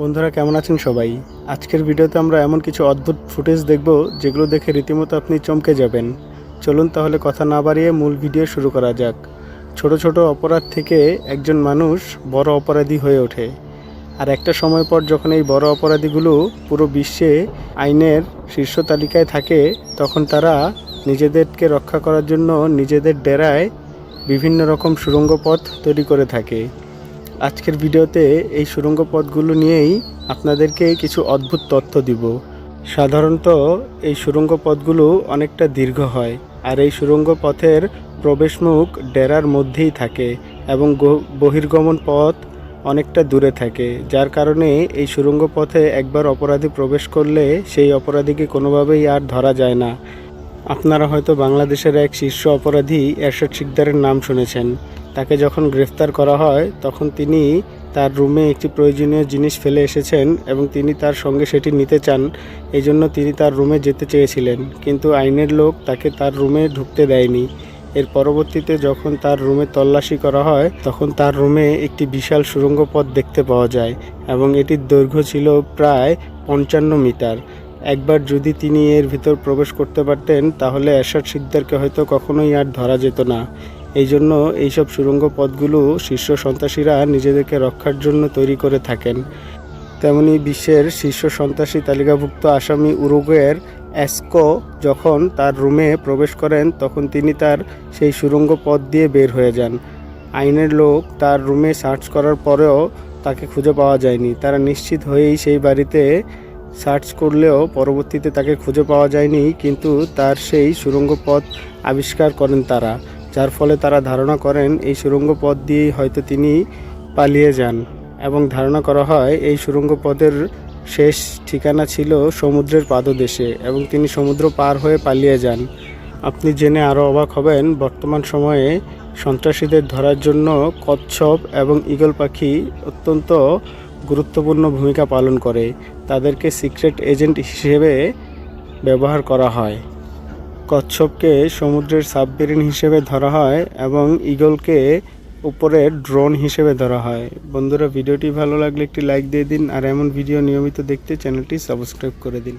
বন্ধুরা কেমন আছেন সবাই? আজকের ভিডিওতে আমরা এমন কিছু অদ্ভুত ফুটেজ দেখব যেগুলো দেখে রীতিমতো আপনি চমকে যাবেন। চলুন তাহলে কথা না বাড়িয়ে মূল ভিডিও শুরু করা যাক। ছোট ছোট অপরাধ থেকে একজন মানুষ বড় অপরাধী হয়ে ওঠে, আর একটা সময় পর যখন এই বড় অপরাধীগুলো পুরো বিশ্বে আইনের শীর্ষ তালিকায় থাকে, তখন তারা নিজেদেরকে রক্ষা করার জন্য নিজেদের ডেরায় বিভিন্ন রকম সুড়ঙ্গ পথ তৈরি করে থাকে। আজকের ভিডিওতে এই সুড়ঙ্গ পথগুলো নিয়েই আপনাদেরকে কিছু অদ্ভুত তথ্য দিব। সাধারণত এই সুড়ঙ্গ পথগুলো অনেকটা দীর্ঘ হয়, আর এই সুড়ঙ্গ পথের প্রবেশমুখ ডেরার মধ্যেই থাকে এবং বহির্গমন পথ অনেকটা দূরে থাকে, যার কারণে এই সুড়ঙ্গ পথে একবার অপরাধী প্রবেশ করলে সেই অপরাধীকে কোনোভাবেই আর ধরা যায় না। আপনারা হয়তো বাংলাদেশের এক শীর্ষ অপরাধী এরশাদ শিকদারের নাম শুনেছেন। তাকে যখন গ্রেফতার করা হয় তখন তিনি তার রুমে একটি প্রয়োজনীয় জিনিস ফেলে এসেছেন এবং তিনি তার সঙ্গে সেটি নিতে চান। এই জন্য তিনি তার রুমে যেতে চেয়েছিলেন, কিন্তু আইনের লোক তাকে তার রুমে ঢুকতে দেয়নি। এর পরবর্তীতে যখন তার রুমে তল্লাশি করা হয় তখন তার রুমে একটি বিশাল সুড়ঙ্গ পথ দেখতে পাওয়া যায় এবং এটির দৈর্ঘ্য ছিল প্রায় 55 মিটার। একবার যদি তিনি এর ভিতর প্রবেশ করতে পারতেন তাহলে এরশাদ শিকদারকে হয়তো কখনোই আর ধরা যেত না। এই জন্য এইসব সুড়ঙ্গ পথগুলো শীর্ষ সন্ত্রাসীরা নিজেদেরকে রক্ষার জন্য তৈরি করে থাকেন। তেমনি বিশ্বের শীর্ষ সন্ত্রাসী তালিকাভুক্ত আসামি উরুগুয়ের এসকো যখন তার রুমে প্রবেশ করেন তখন তিনি তার সেই সুড়ঙ্গ পথ দিয়ে বের হয়ে যান। আইনের লোক তার রুমে সার্চ করার পরেও তাকে খুঁজে পাওয়া যায়নি। তারা নিশ্চিত হয়েই সেই বাড়িতে সার্চ করলেও পরবর্তীতে তাকে খুঁজে পাওয়া যায়নি, কিন্তু তার সেই সুড়ঙ্গ পথ আবিষ্কার করেন তারা, যার ফলে তারা ধারণা করেন এই সুড়ঙ্গ পথ দিয়েই হয়তো তিনি পালিয়ে যান। এবং ধারণা করা হয় এই সুড়ঙ্গ পথের শেষ ঠিকানা ছিল সমুদ্রের পাদদেশে এবং তিনি সমুদ্র পার হয়ে পালিয়ে যান। আপনি জেনে আরও অবাক হবেন, বর্তমান সময়ে সন্ত্রাসীদের ধরার জন্য কচ্ছপ এবং ঈগল পাখি অত্যন্ত গুরুত্বপূর্ণ ভূমিকা পালন করে। তাদেরকে সিক্রেট এজেন্ট হিসেবে ব্যবহার করা হয়। কচ্ছপকে সমুদ্রের সাবমেরিন হিসেবে ধরা হয় এবং ঈগলকে উপরে ড্রোন হিসেবে ধরা হয়। বন্ধুরা, ভিডিওটি ভালো লাগলে একটি লাইক দিয়ে দিন, আর এমন ভিডিও নিয়মিত দেখতে চ্যানেলটি সাবস্ক্রাইব করে দিন।